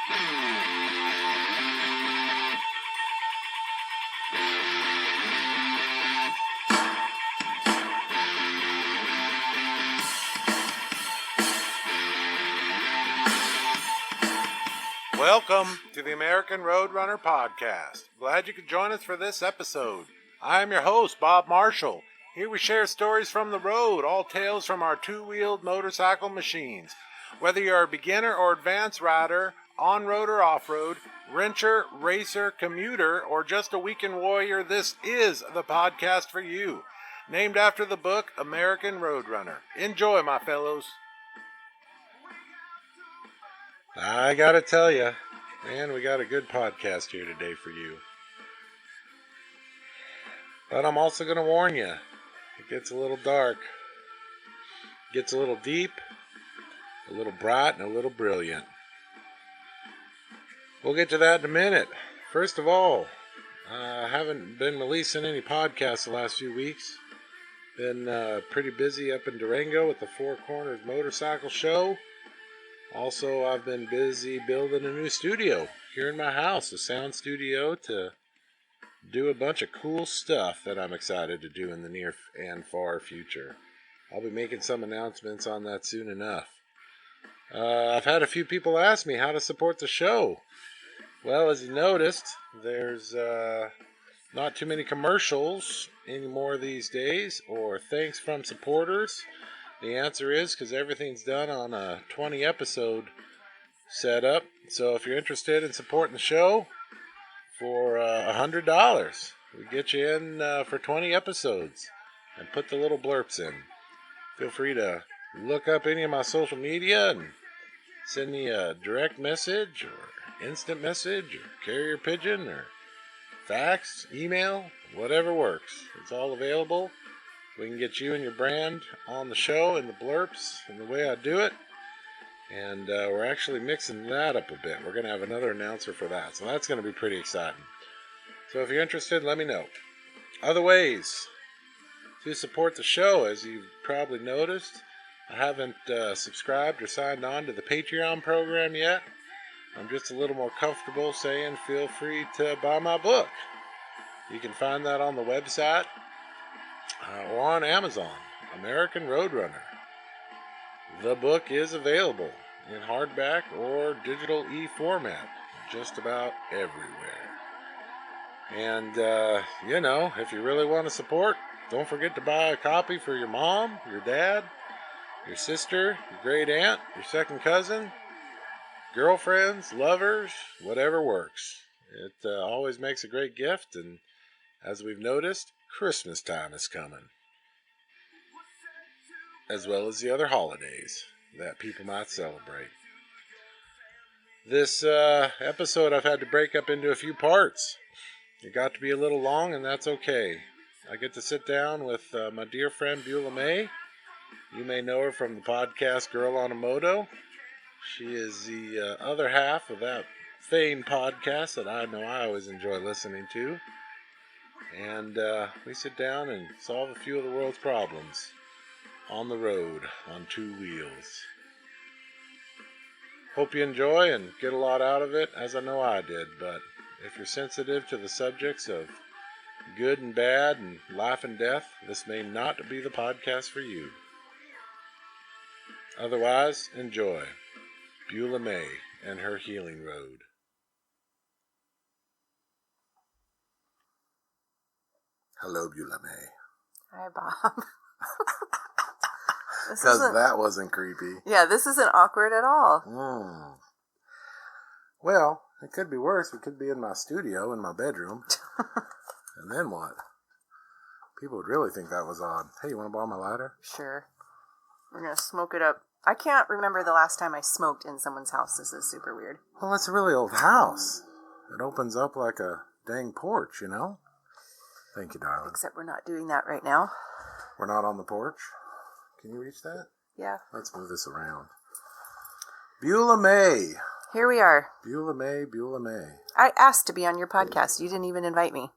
Welcome to the American Roadrunner Podcast. Glad you could join us for this episode. I am your host, Bob Marshall. Here we share stories from the road, all tales from our two-wheeled motorcycle machines. Whether you're a beginner or advanced rider, on-road or off-road, wrencher, racer, commuter, or just a weekend warrior, this is the podcast for you. Named after the book, American Roadrunner. Enjoy, my fellows. I gotta tell you, man, we got a good podcast here today for you. But I'm also gonna warn you, it gets a little dark, it gets a little deep, a little bright, and a little brilliant. We'll get to that in a minute. First of all, I haven't been releasing any podcasts the last few weeks. Been pretty busy up in Durango at the Four Corners Motorcycle Show. Also, I've been busy building a new studio here in my house, a sound studio to do a bunch of cool stuff that I'm excited to do in the near and far future. I'll be making some announcements on that soon enough. I've had a few people ask me how to support the show. Well, as you noticed, there's not too many commercials anymore these days, or thanks from supporters. The answer is because everything's done on a 20 episode setup. So if you're interested in supporting the show for $100, we get you in for 20 episodes and put the little blurps in. Feel free to look up any of my social media and send me a direct message or instant message or carrier pigeon or fax, email, whatever works. It's all available. We can get you and your brand on the show and the blurps and the way I do it. And we're actually mixing that up a bit. We're going to have another announcer for that. So that's going to be pretty exciting. So if you're interested, let me know. Other ways to support the show, as you've probably noticed, I haven't subscribed or signed on to the Patreon program yet. I'm just a little more comfortable saying feel free to buy my book. You can find that on the website. Or on Amazon, American Roadrunner. The book is available in hardback or digital e-format, just about everywhere. And, if you really want to support, don't forget to buy a copy for your mom, your dad, your sister, your great aunt, your second cousin, girlfriends, lovers, whatever works. It always makes a great gift, and as we've noticed, Christmas time is coming, as well as the other holidays that people might celebrate. This episode I've had to break up into a few parts. It got to be a little long, and that's okay. I get to sit down with my dear friend Beulah Mae. You may know her from the podcast Girl on a Moto. She is the other half of that famed podcast that I know I always enjoy listening to. And we sit down and solve a few of the world's problems on the road on two wheels. Hope you enjoy and get a lot out of it, as I know I did. But if you're sensitive to the subjects of good and bad and life and death, this may not be the podcast for you. Otherwise, enjoy Beulah Mae and her healing road. Hello, Beulah Mae. Hi, Bob. Because that wasn't creepy. Yeah, this isn't awkward at all. Well, it could be worse. We could be in my studio, in my bedroom. And then what? People would really think that was odd. Hey, you want to borrow my lighter? Sure. We're going to smoke it up. I can't remember the last time I smoked in someone's house. This is super weird. Well, it's a really old house. It opens up like a dang porch, you know? Thank you, darling. Except we're not doing that right now. We're not on the porch? Can you reach that? Yeah. Let's move this around. Beulah Mae. Here we are. Beulah Mae, Beulah Mae. I asked to be on your podcast. You didn't even invite me.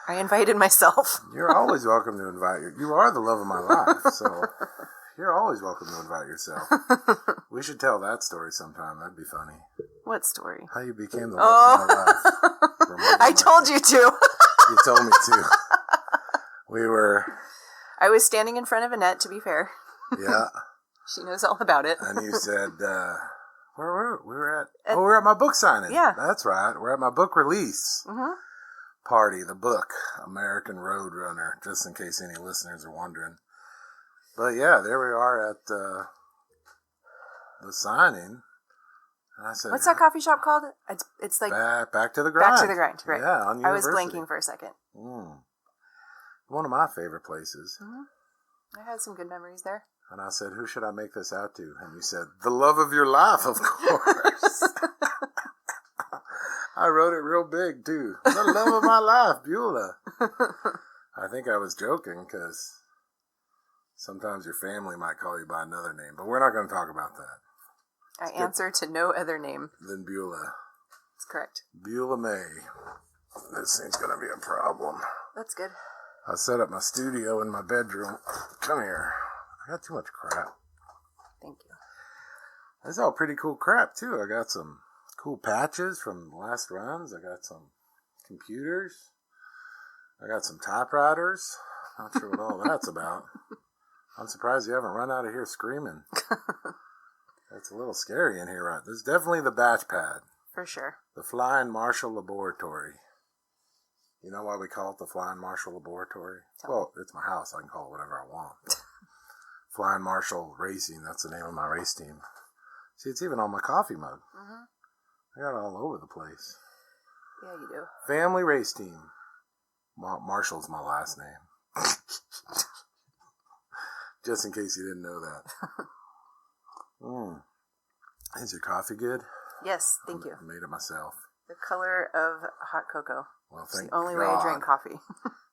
I invited myself. You're always welcome to invite you. You are the love of my life, so You're always welcome to invite yourself. We should tell that story sometime. That'd be funny. What story? How you became the love of my life. I told you to. You told me to. I was standing in front of Annette, to be fair. Yeah. She knows all about it. And you said, where were we? We were at my book signing. Yeah. That's right. We're at my book release party, the book, American Roadrunner, just in case any listeners are wondering. But yeah, there we are at the signing. And I said, what's that coffee shop called? It's like Back to the Grind. Back to the Grind, right. Yeah, on University. I was blanking for a second. One of my favorite places. I had some good memories there. And I said, who should I make this out to? And you said, the love of your life, of course. I wrote it real big, too. The love of my life, Beulah. I think I was joking, because sometimes your family might call you by another name. But we're not going to talk about that. I answer to no other name than Beulah. That's correct. Beulah Mae. This thing's going to be a problem. That's good. I set up my studio in my bedroom. Come here. I got too much crap. Thank you. This is all pretty cool crap, too. I got some cool patches from the last runs. I got some computers. I got some typewriters. Not sure what all that's about. I'm surprised you haven't run out of here screaming. It's a little scary in here, right? This is definitely the batch pad. For sure. The Flying Marshal Laboratory. You know why we call it the Flying Marshal Laboratory? Well, it's my house. I can call it whatever I want. Flying Marshal Racing. That's the name of my race team. See, it's even on my coffee mug. I got it all over the place. Yeah, you do. Family race team. Marshall's my last name. Just in case you didn't know that. Is your coffee good? Yes, thank you. I made it myself. The color of hot cocoa. Well, it's the only way I drink coffee.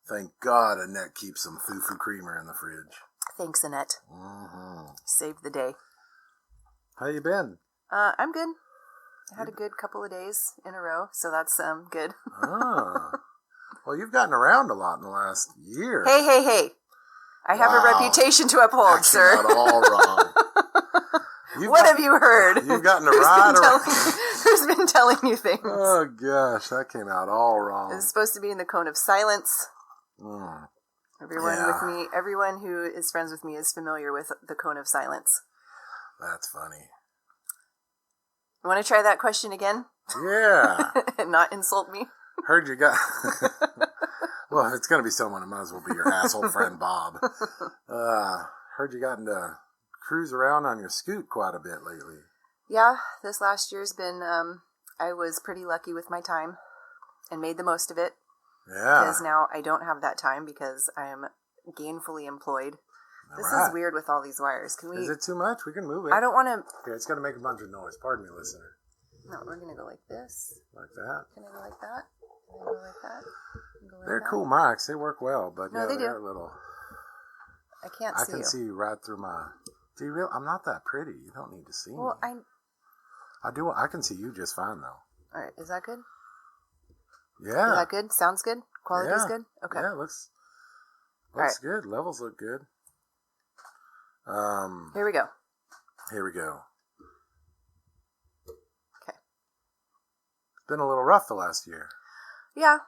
Thank God Annette keeps some foo-foo creamer in the fridge. Thanks, Annette. Saved the day. How you been? I'm good. I had a good couple of days in a row, so that's good. Well, you've gotten around a lot in the last year. Hey. I have a reputation to uphold, sir. That came out all wrong. What have you heard? You've gotten a ride around. Who's been telling you things? Oh, gosh, that came out all wrong. It's supposed to be in the cone of silence. Everyone who is friends with me is familiar with the cone of silence. That's funny. You want to try that question again? Yeah. And not insult me? Heard you got... Well, if it's going to be someone, it might as well be your asshole friend Bob. Heard you gotten to cruise around on your scoot quite a bit lately. Yeah, this last year's been... I was pretty lucky with my time and made the most of it. Yeah. Because now I don't have that time because I am gainfully employed. This is weird with all these wires. Can we? Is it too much? We can move it. I don't want to. Okay, it's going to make a bunch of noise. Pardon me, listener. No, we're going to go like this. Like that? Can I go like that? Can I go like that? They're cool mics. They work well, but no, they do. They're a little. I can't see you. I can see you right through my. Do you really? I'm not that pretty. You don't need to see me. I do. I can see you just fine though. All right. Is that good? Yeah. Is that good? Sounds good? Quality's good? Okay. Yeah, looks good. Levels look good. Here we go. Okay. It's been a little rough the last year. Yeah.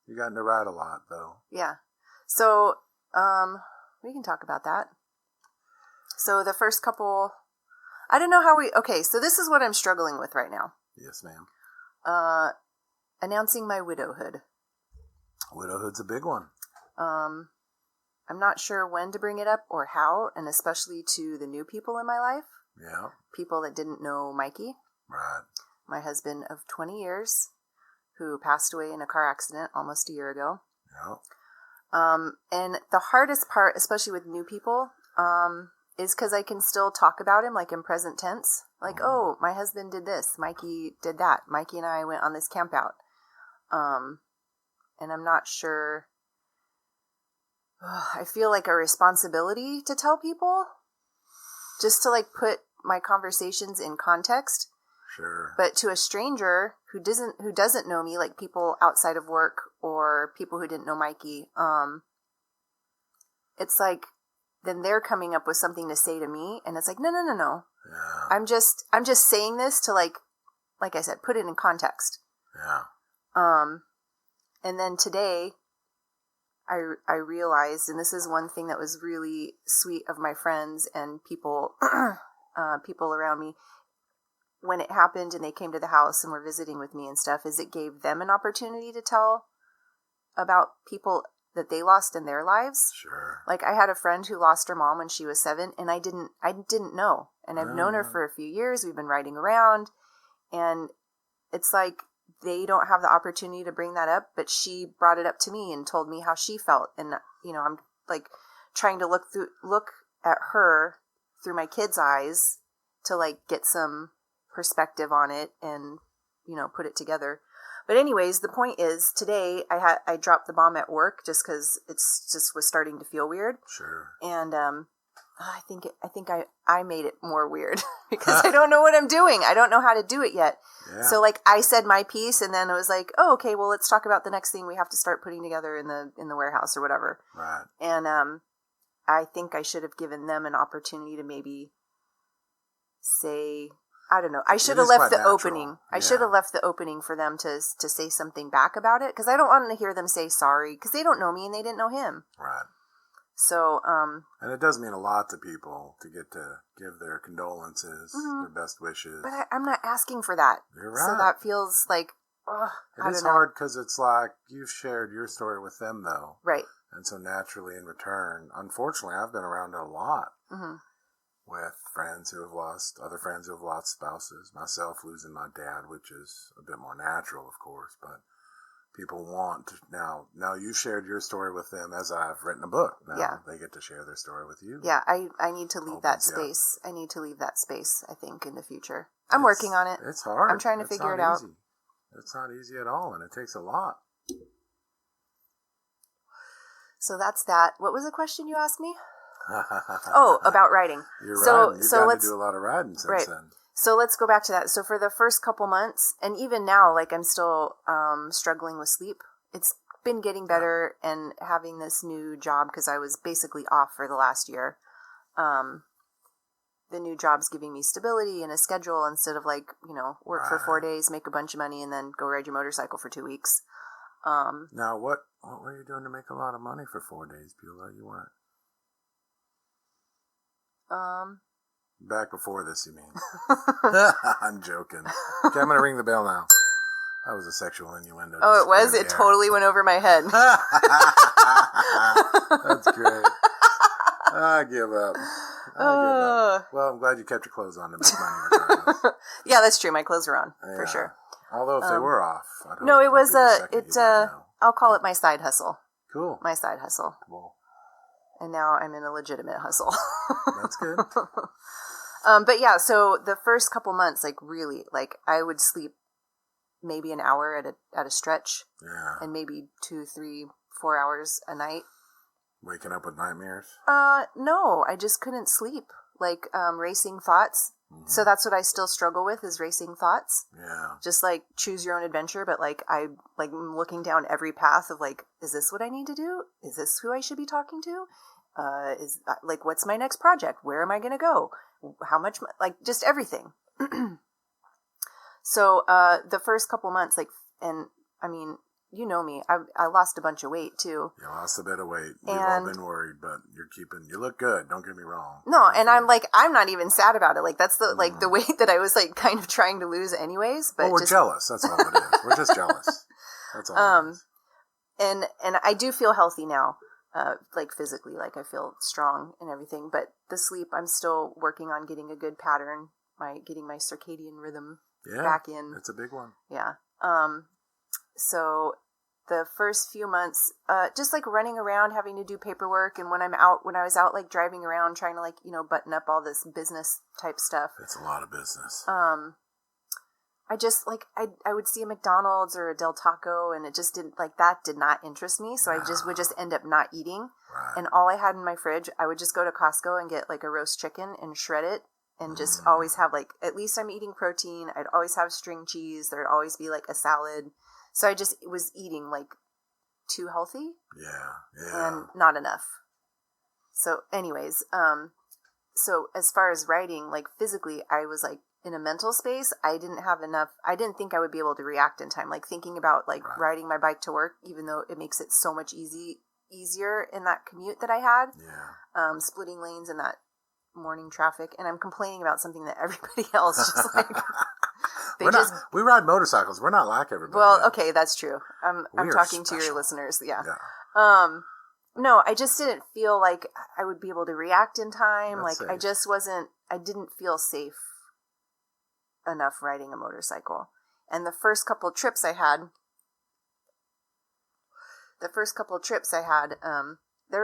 You gotten to ride a lot, though. Yeah. So, we can talk about that. So the first couple, I don't know how okay, so this is what I'm struggling with right now. Yes, ma'am. Announcing my widowhood. Widowhood's a big one. I'm not sure when to bring it up or how, and especially to the new people in my life. Yeah. People that didn't know Mikey. Right. My husband of 20 years, who passed away in a car accident almost a year ago. Yeah. And the hardest part, especially with new people, is because I can still talk about him like in present tense. Like, oh, my husband did this. Mikey did that. Mikey and I went on this camp out. And I'm not sure. I feel like a responsibility to tell people, just to like put my conversations in context. Sure. But to a stranger who doesn't know me, like people outside of work or people who didn't know Mikey, it's like then they're coming up with something to say to me, and it's like, no. Yeah. I'm just saying this to like I said, put it in context. Yeah. And then today, I realized, and this is one thing that was really sweet of my friends and people, people around me, when it happened and they came to the house and were visiting with me and stuff, is it gave them an opportunity to tell about people that they lost in their lives. Sure. Like I had a friend who lost her mom when she was 7, and I didn't know. And I've known her for a few years. We've been riding around, and it's like they don't have the opportunity to bring that up, but she brought it up to me and told me how she felt. And, you know, I'm like trying to look at her through my kids' eyes to like get some perspective on it and, you know, put it together. But anyways, the point is today I dropped the bomb at work just because it's just was starting to feel weird. Sure. And I think I made it more weird because I don't know what I'm doing. I don't know how to do it yet. Yeah. So like I said my piece, and then it was like, oh, okay, well let's talk about the next thing we have to start putting together in the warehouse or whatever. Right. And I think I should have given them an opportunity to maybe say, I don't know. I should have left the opening. I should have left the opening for them to say something back about it, because I don't want to hear them say sorry, because they don't know me and they didn't know him. Right. So, and it does mean a lot to people to get to give their condolences, their best wishes. But I'm not asking for that. You're right. So that feels like, it is hard because it's like you've shared your story with them, though. Right. And so naturally, in return, unfortunately, I've been around it a lot with friends who have lost, other friends who have lost spouses, myself losing my dad, which is a bit more natural, of course, but people want to now you shared your story with them as I've written a book. Now they get to share their story with you. Yeah, I need to leave that space. I need to leave that space, I think, in the future. I'm working on it. It's hard. I'm trying to figure it out. It's not easy at all, and it takes a lot. So that's that. What was the question you asked me? Oh, about writing. You're right. You've got to do a lot of riding since then. So let's go back to that. So for the first couple months, and even now, like I'm still struggling with sleep. It's been getting better, and having this new job, because I was basically off for the last year. The new job's giving me stability and a schedule instead of like, you know, work for 4 days, make a bunch of money, and then go ride your motorcycle for 2 weeks. Now, what were you doing to make a lot of money for 4 days, Beulah? You weren't. Back before this, you mean? I'm joking. Okay, I'm going to ring the bell now. That was a sexual innuendo. Oh, it was? It totally went over my head. That's great. I give up. Well, I'm glad you kept your clothes on to make money regardless. Yeah, that's true. My clothes were on, for sure. Although if they were off, no, it was I'll call it my side hustle. Cool. My side hustle. Cool. And now I'm in a legitimate hustle. That's good. But yeah, so the first couple months, like really, like I would sleep maybe an hour at a stretch. Yeah. And maybe 2, 3, 4 hours a night. Waking up with nightmares? No, I just couldn't sleep. Like, racing thoughts. Mm-hmm. So that's what I still struggle with, is racing thoughts. Yeah. Just like choose your own adventure, but like I'm looking down every path of like, is this what I need to do? Is this who I should be talking to? Is like, what's my next project? Where am I going to go? How much, like just everything. So, the first couple months, like, and I mean, you know me, I lost a bunch of weight too. You lost a bit of weight. We've all been worried, but you look good. Don't get me wrong. No, and I'm like, I'm not even sad about it. Like that's the like the weight that I was like kind of trying to lose anyways. But we're jealous. That's all it is. We're just jealous. That's all. It is. And I do feel healthy now, like physically, like I feel strong and everything. But the sleep, I'm still working on getting a good pattern, getting my circadian rhythm back in. It's a big one. Yeah. So the first few months, just like running around, having to do paperwork. And when I was out like driving around, trying to like, you know, button up all this business type stuff. It's a lot of business. I just like, I would see a McDonald's or a Del Taco, and it just that did not interest me. So I would just end up not eating. Right. And all I had in my fridge, I would just go to Costco and get like a roast chicken and shred it. And just always have like, at least I'm eating protein. I'd always have string cheese. There'd always be like a salad. So I just was eating like too healthy. Yeah. And not enough. So anyways, so as far as writing, like physically, I was like in a mental space. I didn't think I would be able to react in time. Like thinking about like riding my bike to work, even though it makes it so much easier in that commute that I had. Yeah. Splitting lanes in that morning traffic. And I'm complaining about something that everybody else just like, we ride motorcycles. We're not like everybody. Well, else. Okay. That's true. I'm talking special. to your listeners. Yeah. Yeah. No, I just didn't feel like I would be able to react in time. That's like safe. I didn't feel safe enough riding a motorcycle. And the first couple trips I had, there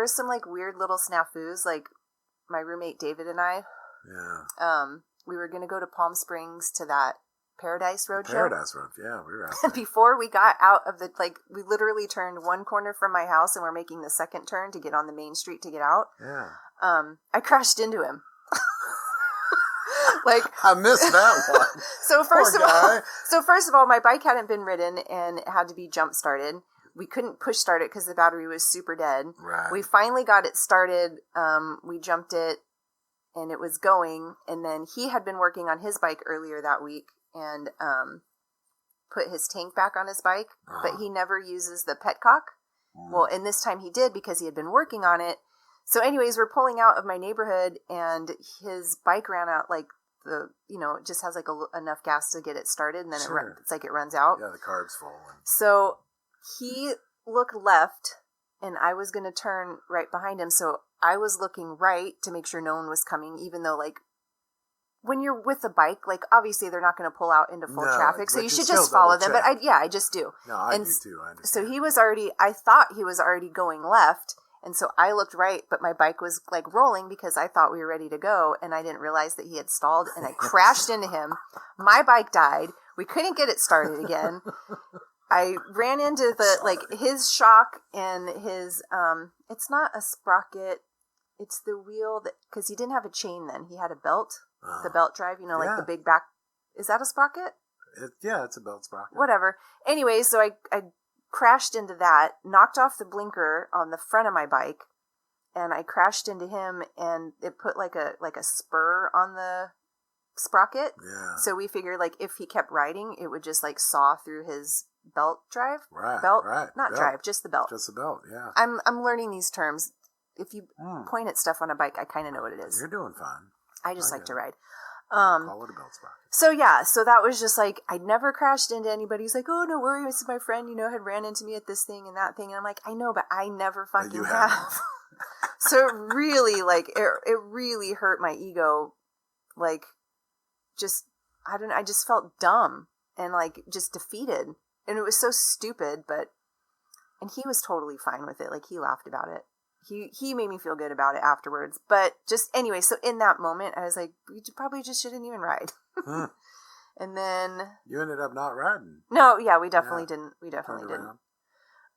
was some like weird little snafus. Like my roommate David and I, we were going to go to Palm Springs to that Paradise Road show. Paradise Road, yeah, we were out there. Before we got out of we literally turned one corner from my house and we're making the second turn to get on the main street to get out. Yeah. I crashed into him. I missed that one. So first of all, my bike hadn't been ridden and it had to be jump started. We couldn't push start it because the battery was super dead. Right. We finally got it started. We jumped it and it was going. And then he had been working on his bike earlier that week and put his tank back on his bike, but he never uses the petcock. Well, and this time he did because he had been working on it. So anyways, we're pulling out of my neighborhood and his bike ran out it just has like enough gas to get it started and then it's like it runs out. Yeah, the carb's full. So he looked left and I was going to turn right behind him. So I was looking right to make sure no one was coming, even though like when you're with a bike, like obviously they're not going to pull out into full traffic. So you should just follow them. But I just do. No, I do too. I understand. So I thought he was already going left. And so I looked right, but my bike was like rolling because I thought we were ready to go. And I didn't realize that he had stalled and I crashed into him. My bike died. We couldn't get it started again. I ran into his shock and his, it's not a sprocket. It's the wheel cause he didn't have a chain then. He had a belt, the belt drive, like the big back. Is that a sprocket? It's a belt sprocket. Whatever. Anyway, so I crashed into that, knocked off the blinker on the front of my bike, and I crashed into him and it put like a spur on the sprocket. Yeah. So we figured like if he kept riding, it would just like saw through his belt drive. Right. Belt, right. Not belt. drive, just the belt. Just the belt, yeah. I'm learning these terms. If you point at stuff on a bike, I kind of know what it is. You're doing fine. I just like to ride. Call it a belt sprocket. So that was just like, I'd never crashed into anybody. He's like, oh, no worry. This is my friend, had ran into me at this thing and that thing. And I'm like, I know, but I never fucking have. So it really, it really hurt my ego. Like, just, I don't know. I just felt dumb and just defeated. And it was so stupid, and he was totally fine with it. Like, he laughed about it. He made me feel good about it afterwards. But just anyway, so in that moment, I was like, you probably just shouldn't even ride. And then you ended up not riding. No, yeah, we definitely didn't. We definitely didn't.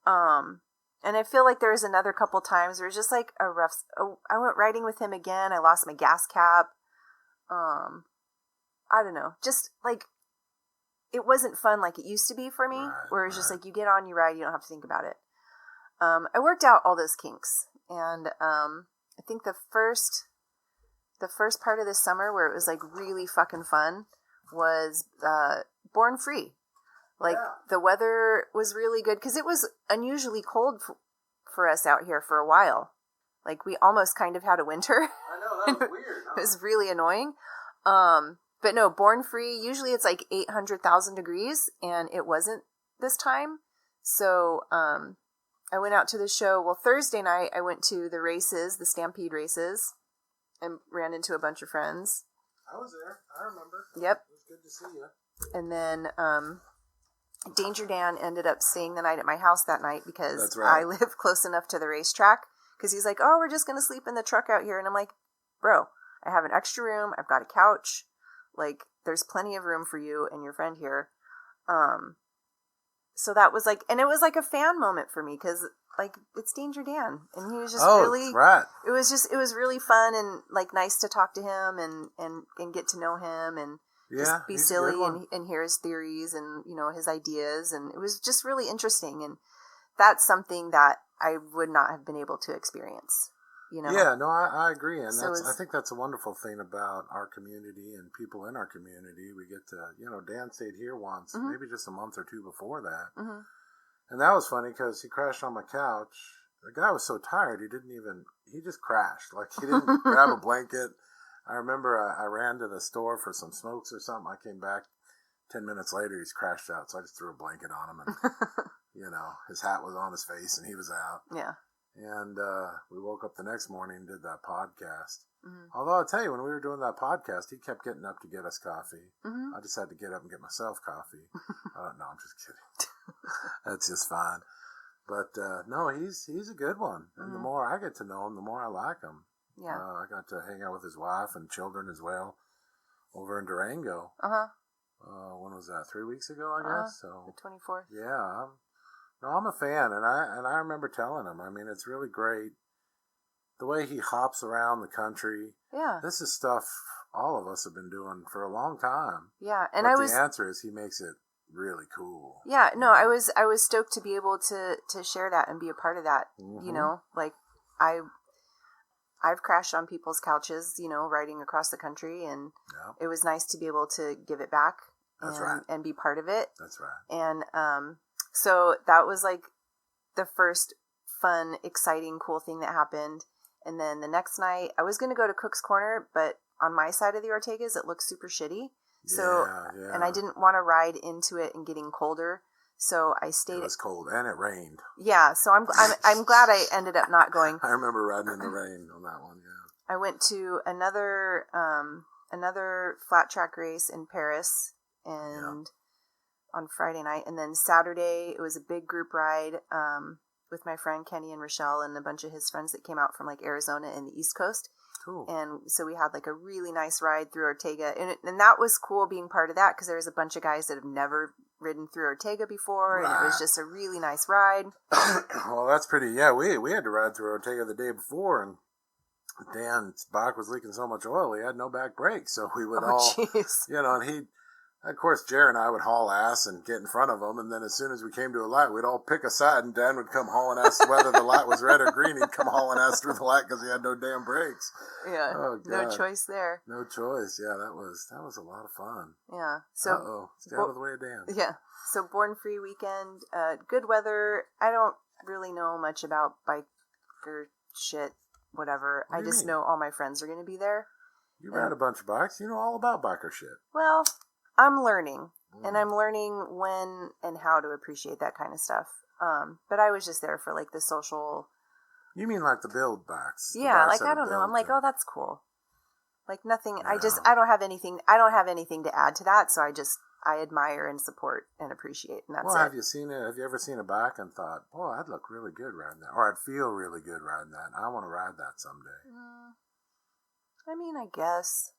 And I feel like there was another couple times where it was just like a rough. I went riding with him again. I lost my gas cap. I don't know. Just like it wasn't fun like it used to be for me. Where it's just like you get on, you ride, you don't have to think about it. I worked out all those kinks, and I think the first part of this summer where it was like really fucking fun was Born Free. The weather was really good because it was unusually cold for us out here for a while. Like we almost kind of had a winter. I know, that was weird. Huh? It was really annoying. But no, Born Free, usually it's like 800,000 degrees, and it wasn't this time. So I went out to the show. Well, Thursday night I went to the races, the Stampede races, and ran into a bunch of friends. I was there. I remember. Yep. It was good to see you. And then Danger Dan ended up staying the night at my house that night because That's right. I live close enough to the racetrack. Because he's like, oh, we're just going to sleep in the truck out here. And I'm like, bro, I have an extra room. I've got a couch. Like, there's plenty of room for you and your friend here. So that was like, and it was like a fan moment for me because like it's Danger Dan, and he was just really, right. It was really fun and like nice to talk to him and get to know him and just be silly and hear his theories and his ideas, and it was just really interesting, and that's something that I would not have been able to experience you know. Yeah, no, I agree, and So I think that's a wonderful thing about our community and people in our community. We get to, Dan stayed here once, maybe just a month or two before that, and that was funny because he crashed on my couch. The guy was so tired he just crashed. Like, he didn't grab a blanket. I remember I ran to the store for some smokes or something. I came back 10 minutes later, he's crashed out, so I just threw a blanket on him, and his hat was on his face and he was out. Yeah. And we woke up the next morning and did that podcast. Although I'll tell you, when we were doing that podcast, he kept getting up to get us coffee. I just had to get up and get myself coffee. No, I'm just kidding. That's just fine. But no, he's a good one. And the more I get to know him, the more I like him. Yeah. I got to hang out with his wife and children as well over in Durango. When was that? 3 weeks ago, I guess. So the 24th. Yeah. I'm a fan, and I remember telling him. I mean, it's really great the way he hops around the country. Yeah. This is stuff all of us have been doing for a long time. Yeah, and but the answer is he makes it really cool. Yeah, no, I was stoked to be able to share that and be a part of that. You know, like I've crashed on people's couches, riding across the country, and it was nice to be able to give it back. That's right. And be part of it. That's right. And so that was like the first fun, exciting, cool thing that happened. And then the next night, I was going to go to Cook's Corner, but on my side of the Ortegas, it looked super shitty. So, and I didn't want to ride into it and getting colder. So I stayed. It was cold and it rained. Yeah. So I'm glad I ended up not going. I remember riding in the rain on that one. Yeah. I went to another flat track race in Paris and on Friday night. And then Saturday, it was a big group ride, with my friend Kenny and Rochelle and a bunch of his friends that came out from like Arizona and the East Coast. Cool. And so we had like a really nice ride through Ortega, and that was cool being part of that because there was a bunch of guys that have never ridden through Ortega before, and it was just a really nice ride. Well, that's pretty. Yeah, we had to ride through Ortega the day before, and Dan's bike was leaking so much oil he had no back brakes, so we would and he. Of course, Jer and I would haul ass and get in front of him, and then as soon as we came to a light, we'd all pick a side, and Dan would come hauling ass, whether the light was red or green, he'd come hauling ass through the light because he had no damn brakes. Yeah, no choice there. No choice. Yeah, that was a lot of fun. Yeah. So stay out of the way of Dan. Yeah. So Born Free weekend, good weather. I don't really know much about biker shit, whatever. I just know all my friends are going to be there. You ride a bunch of bikes. You know all about biker shit. Well, I'm learning, and I'm learning when and how to appreciate that kind of stuff. But I was just there for like the social. You mean like the build bikes? Yeah, like I don't know. I'm like, oh, that's cool. Like nothing. No. I don't have anything. I don't have anything to add to that. So I admire and support and appreciate, and that's it. Have you seen it? Have you ever seen a bike and thought, "Oh, I'd look really good riding that," or "I'd feel really good riding that"? I want to ride that someday. I mean, I guess.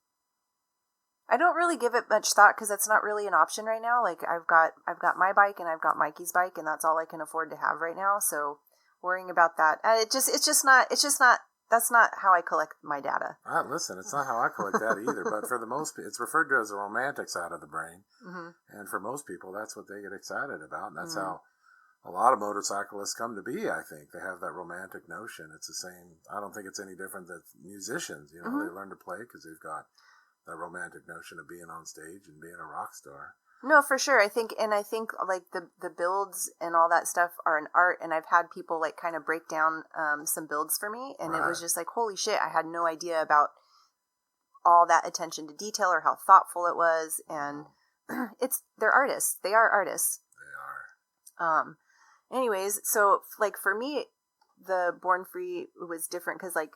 I don't really give it much thought because that's not really an option right now. Like I've got my bike and I've got Mikey's bike, and that's all I can afford to have right now. So worrying about that, that's not how I collect my data. Listen, it's not how I collect data either. But for the most people, it's referred to as the romantic side of the brain, and for most people, that's what they get excited about, and that's how a lot of motorcyclists come to be. I think they have that romantic notion. It's the same. I don't think it's any different than musicians. They learn to play because they've got that romantic notion of being on stage and being a rock star. No, for sure. I think like the builds and all that stuff are an art, and I've had people like kind of break down some builds for me, and it was just like, holy shit, I had no idea about all that attention to detail or how thoughtful it was. And they're artists. They are artists. They are. Anyways, so like for me, the Born Free was different because like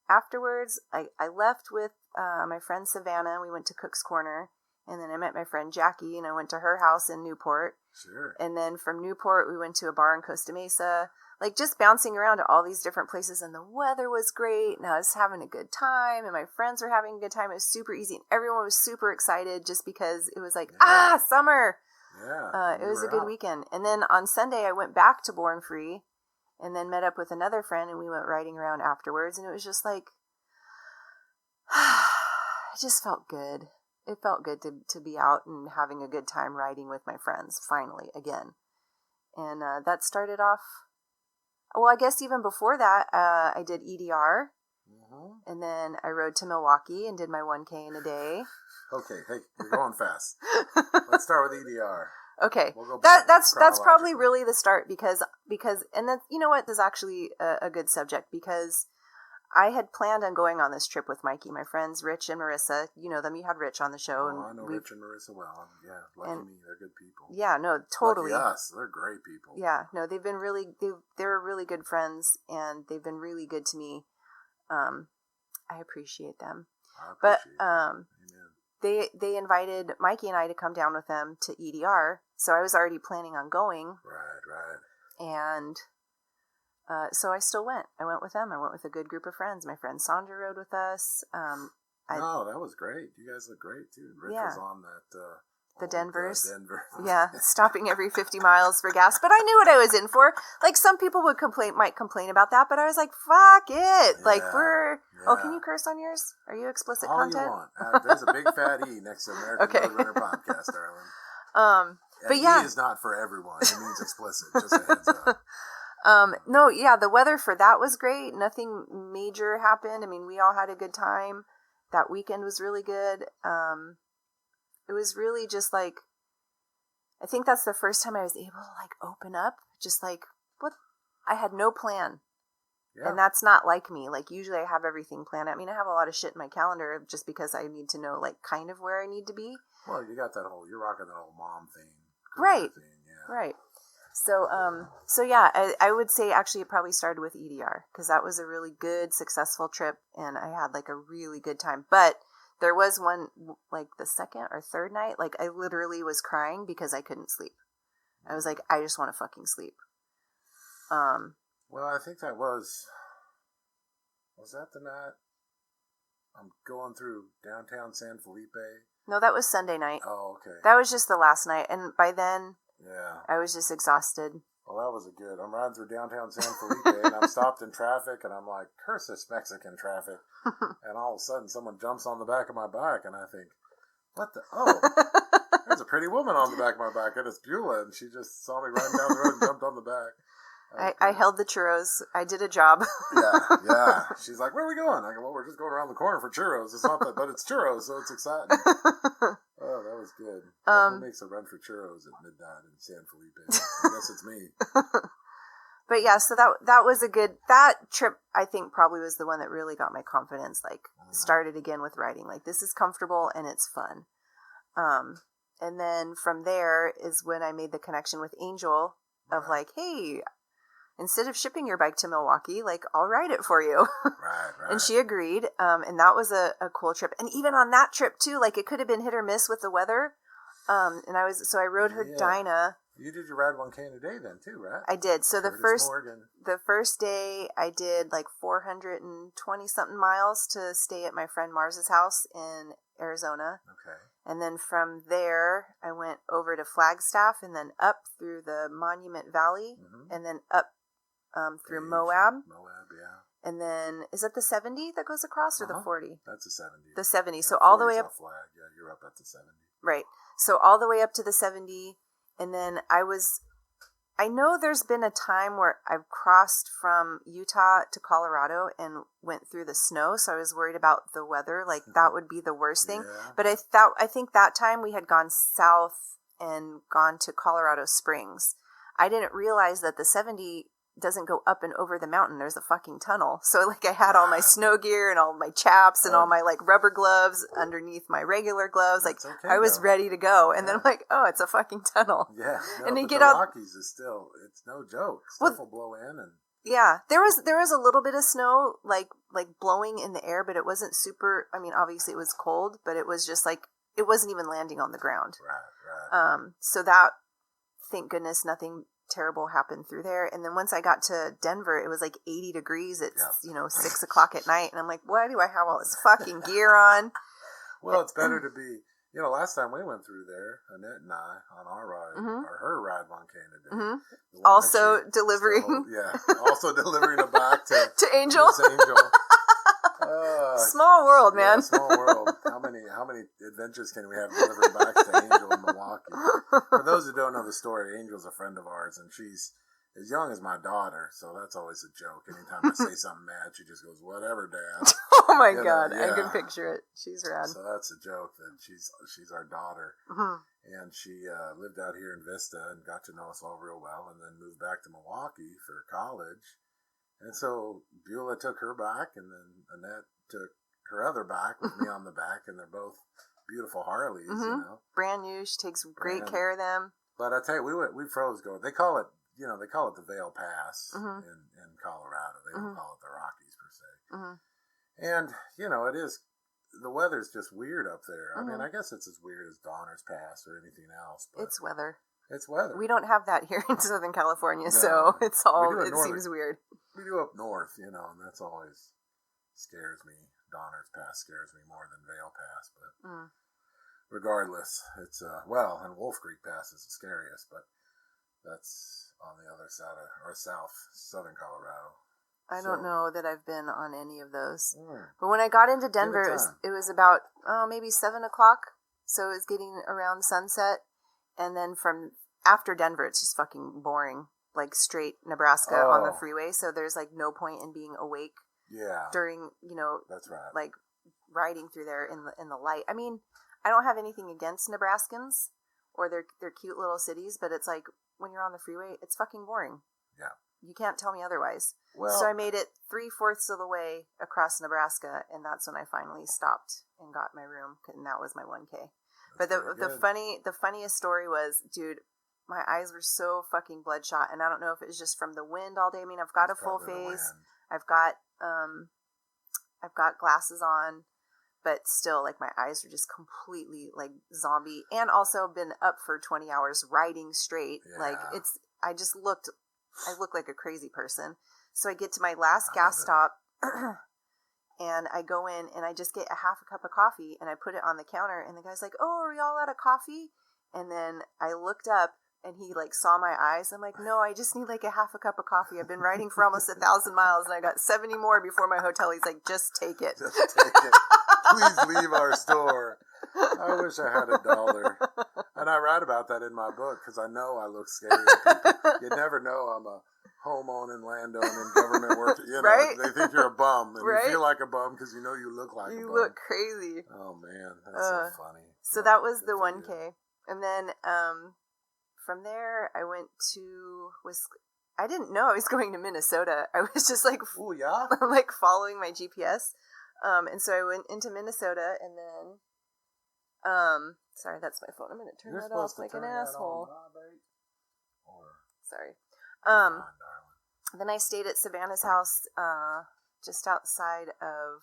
afterwards, I left with my friend Savannah. We went to Cook's Corner, and then I met my friend Jackie, and I went to her house in Newport. Sure. And then from Newport, we went to a bar in Costa Mesa, like just bouncing around to all these different places, and the weather was great, and I was having a good time, and my friends were having a good time. It was super easy, and everyone was super excited just because it was like, summer. Yeah. It was a good weekend. And then on Sunday, I went back to Born Free, and then met up with another friend, and we went riding around afterwards, and it was just like, it just felt good. It felt good to be out and having a good time riding with my friends, finally, again. And that started off, Well, I guess even before that, I did EDR. And then I rode to Milwaukee and did my 1K in a day. Okay, hey, you're going fast. Let's start with EDR. Okay, we'll go back that's probably really the start because and then you know what, this is actually a good subject because I had planned on going on this trip with Mikey, my friends Rich and Marissa. You know them. You had Rich on the show. Oh, I know Rich and Marissa well. Yeah, lucky me, they're good people. Yeah, no, totally. Lucky us, they're great people. Yeah, no, they're really good friends and they've been really good to me. I appreciate them. But they invited Mikey and I to come down with them to EDR, so I was already planning on going. Right. And so I still went. I went with them. I went with a good group of friends. My friend Sandra rode with us. That was great. You guys look great too. Rich was on that. The Denvers. Denver. Yeah, stopping every 50 miles for gas. But I knew what I was in for. Like, some people might complain about that, but I was like, fuck it. Like, Oh, can you curse on yours? Are you explicit all content? You want. There's a big fat E next to American Road Runner Podcast, darling. But yeah. E is not for everyone. It means explicit. Just a heads up. No, yeah, the weather for that was great. Nothing major happened. I mean, we all had a good time. That weekend was really good. It was really just like, I think that's the first time I was able to like open up. Just like, I had no plan. Yeah. And that's not like me. Like, usually I have everything planned. I mean, I have a lot of shit in my calendar just because I need to know like kind of where I need to be. Well, you got you're rocking that whole mom thing. Right. Yeah. Right. So yeah, I would say actually it probably started with EDR because that was a really good, successful trip and I had like a really good time. But there was one, like the second or third night, like I literally was crying because I couldn't sleep. I was like, I just want to fucking sleep. Well, I think that was that the night I'm going through downtown San Felipe? No, that was Sunday night. Oh, okay. That was just the last night. And by then, yeah, I was just exhausted. Well, that was good. I'm riding through downtown San Felipe and I'm stopped in traffic and I'm like, curse this Mexican traffic. And all of a sudden someone jumps on the back of my bike and I think, there's a pretty woman on the back of my bike. And it's Beulah and she just saw me riding down the road and jumped on the back. I held the churros. I did a job. Yeah. She's like, where are we going? I go, well, we're just going around the corner for churros. It's not that, but it's churros, so it's exciting. Oh, that was good. Who makes a run for churros at midnight in San Felipe? I guess it's me. But yeah, so that was that trip I think probably was the one that really got my confidence, like started again with riding. Like, this is comfortable and it's fun. And then from there is when I made the connection with Angel of like, hey, instead of shipping your bike to Milwaukee, like, I'll ride it for you. Right. And she agreed. And that was a cool trip. And even on that trip too, like, it could have been hit or miss with the weather. And I rode her Dinah. You did your ride 1K in a day then too, right? I did. So Curtis, the first day I did like 420 something miles to stay at my friend Mars's house in Arizona. Okay. And then from there, I went over to Flagstaff and then up through the Monument Valley and then up through Moab. Moab, yeah. And then, is that the 70 that goes across or the 40? That's the 70. The 70. So all the way up. Flag. Yeah, you're up at the 70. Right. So all the way up to the 70. And then I know there's been a time where I've crossed from Utah to Colorado and went through the snow. So I was worried about the weather. Like, that would be the worst thing. Yeah. But I think that time we had gone south and gone to Colorado Springs. I didn't realize that the 70 doesn't go up and over the mountain. There's a fucking tunnel. So like I had all my snow gear and all my chaps and all my like rubber gloves underneath my regular gloves. Like I was ready to go. And then I'm like, oh, it's a fucking tunnel. Yeah. No, and then the Rockies is still, it's no joke. Stuff will blow in and. Yeah, there was a little bit of snow like blowing in the air, but it wasn't super. I mean, obviously it was cold, but it was just like, it wasn't even landing on the ground. Right. So that, thank goodness, nothing terrible happened through there. And then once I got to Denver, it was like 80 degrees at 6 o'clock at night, and I'm like, why do I have all this fucking gear on? Well, it's better to be. You know, last time we went through there, Annette and I, on our ride, or her ride 1K in a day. Also delivering. Also delivering it back to Angel. Miss Angel. Small world, man. Yeah, small world. How many adventures can we have delivering back to Angel in Milwaukee? For those who don't know the story, Angel's a friend of ours, and she's as young as my daughter, so that's always a joke. Anytime I say something mad, she just goes, "Whatever, Dad." Oh my God, I can picture it. She's rad. So that's a joke that she's our daughter, and she lived out here in Vista and got to know us all real well, and then moved back to Milwaukee for college. And so Beulah took her back, and then Annette took her other back with me on the back, and they're both beautiful Harleys, you know. Brand new. She takes great care of them. But I tell you, we froze going. They call it the Vail Pass in Colorado. They don't call it the Rockies per se. And it is, the weather's just weird up there. I mean, I guess it's as weird as Donner's Pass or anything else. But it's weather. It's weather. We don't have that here in Southern California, so it's all. It seems weird. We do up north, and that's always scares me. Donner's Pass scares me more than Vail Pass, but regardless, it's and Wolf Creek Pass is the scariest, but that's on the other side of, or southern Colorado. I don't know that I've been on any of those. But when I got into Denver, it was about maybe 7 o'clock, so it was getting around sunset, and then from after Denver, it's just fucking boring, like straight Nebraska on the freeway, so there's like no point in being awake. Yeah. During, that's right. Like riding through there in the light. I mean, I don't have anything against Nebraskans or their cute little cities, but it's like when you're on the freeway, it's fucking boring. Yeah. You can't tell me otherwise. Well, so I made it 3/4 of the way across Nebraska, and that's when I finally stopped and got my room, and that was my 1K. But the funniest story was, dude, my eyes were so fucking bloodshot, and I don't know if it was just from the wind all day. I mean, I've got a full face. I've got glasses on, but still, like, my eyes were just completely like zombie, and also been up for 20 hours riding straight. Yeah. Like I look like a crazy person. So I get to my last gas stop and I go in and I just get a half a cup of coffee and I put it on the counter, and the guy's like, "Oh, are we all out of coffee?" And then I looked up and he like saw my eyes. I'm like, "No, I just need like a half a cup of coffee. I've been riding for almost 1,000 miles and I got 70 more before my hotel." He's like, "Just take it. Just take it. Please leave our store." I wish I had $1. And I write about that in my book because I know I look scary to people. You never know I'm a home-owning, land-owning, government worker. Right? They think you're a bum. And right? You feel like a bum because you know you look like a bum. You look crazy. Oh, man. That's so funny. So that was the 1K. And then from there, I went to... I didn't know I was going to Minnesota. I was just like... Oh, yeah? like following my GPS. And so I went into Minnesota, and then... sorry, that's my phone. I'm going to turn that off like an asshole. Sorry. Then I stayed at Savannah's house, just outside of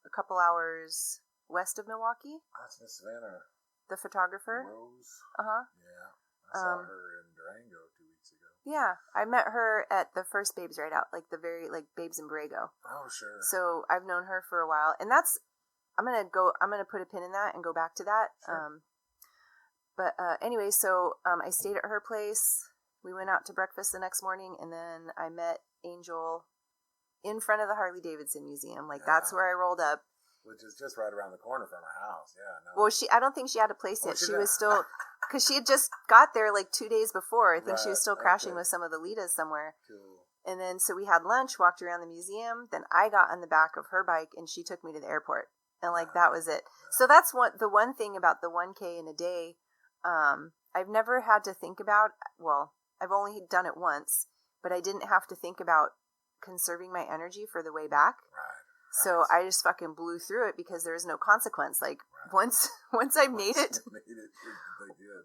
a couple hours west of Milwaukee. That's Miss Savannah. The photographer. Rose. Uh-huh. Yeah. I saw her in Durango 2 weeks ago. Yeah. I met her at the first Babes Right Out, like the very, like Babes in Borrego. Oh, sure. So I've known her for a while, and that's, I'm going to put a pin in that and go back to that. Sure. But anyway, so I stayed at her place. We went out to breakfast the next morning, and then I met Angel in front of the Harley Davidson Museum. Like, that's where I rolled up. Which is just right around the corner from her house. Yeah. No. Well, I don't think she had a place yet. She was still, because she had just got there like 2 days before. I think she was still crashing with some of the Litas somewhere. Cool. And then, so we had lunch, walked around the museum. Then I got on the back of her bike, and she took me to the airport. And like, that was it. Yeah. So that's the one thing about the 1K in a day. I've never had to think about, well, I've only done it once, but I didn't have to think about conserving my energy for the way back. Right. So I just fucking blew through it because there was no consequence. Like once I made it,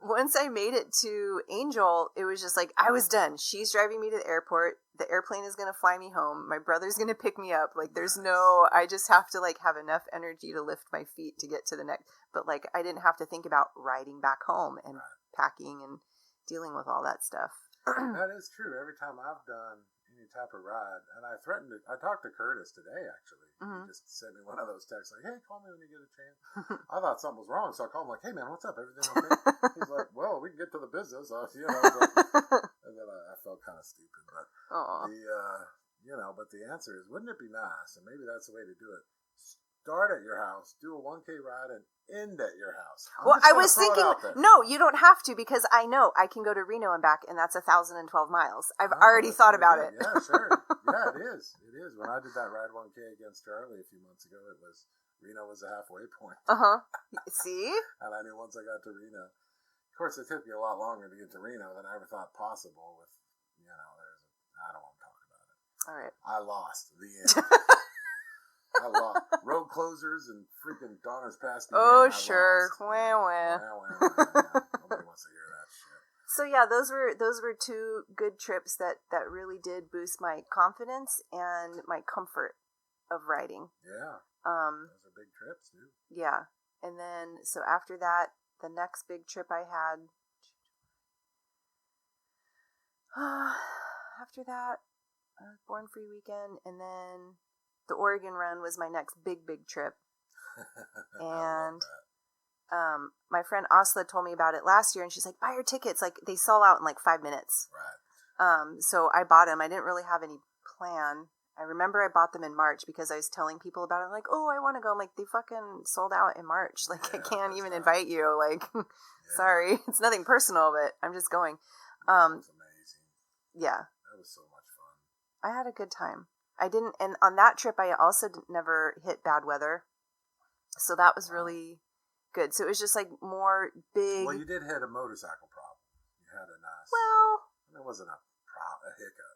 once I made it to Angel, it was just like, I was done. She's driving me to the airport. The airplane is going to fly me home. My brother's going to pick me up. Like I just have to like have enough energy to lift my feet to get to the next. But like, I didn't have to think about riding back home and packing and dealing with all that stuff. That is true. Every time I've done any type of ride, and I talked to Curtis today, actually. He just sent me one of those texts like, "Hey, call me when you get a chance." I thought something was wrong, so I called him like, "Hey, man, what's up? Everything okay?" He's like, "Well, we can get to the business." And then I felt kind of stupid. But but the answer is, wouldn't it be nice, and maybe that's the way to do it, start at your house, do a 1K ride, and end at your house. Well, I was thinking, no, you don't have to, because I know I can go to Reno and back, and that's 1,012 miles. I've already thought about it. Yeah, sure. Yeah, it is. It is. When I did that ride 1K against Charlie a few months ago, Reno was a halfway point. See? And I knew once I got to Reno. Of course, it took me a lot longer to get to Reno than I ever thought possible with, I don't want to talk about it. All right. I lost the end. I lost. Road closers and freaking Donner's passed me. Oh, sure. Nobody wants to hear that shit. So yeah, those were two good trips that really did boost my confidence and my comfort of riding. Yeah. Those are big trips, dude. Yeah. And then, so after that, the next big trip I had, after that, Born Free Weekend, and then the Oregon Run was my next big trip. And my friend Asla told me about it last year, and she's like, buy your tickets. Like, they sell out in like 5 minutes. Right. So I bought them. I didn't really have any plan. I remember I bought them in March because I was telling people about it. Like, oh, I want to go. I'm like, they fucking sold out in March. Like, yeah, I can't even invite you. Like, sorry. It's nothing personal, but I'm just going. That's amazing. Yeah. That was so much fun. I had a good time. And on that trip, I also never hit bad weather. So that was really good. So it was just like more big. Well, you did hit a motorcycle problem. You had a nice. Well. It wasn't a hiccup.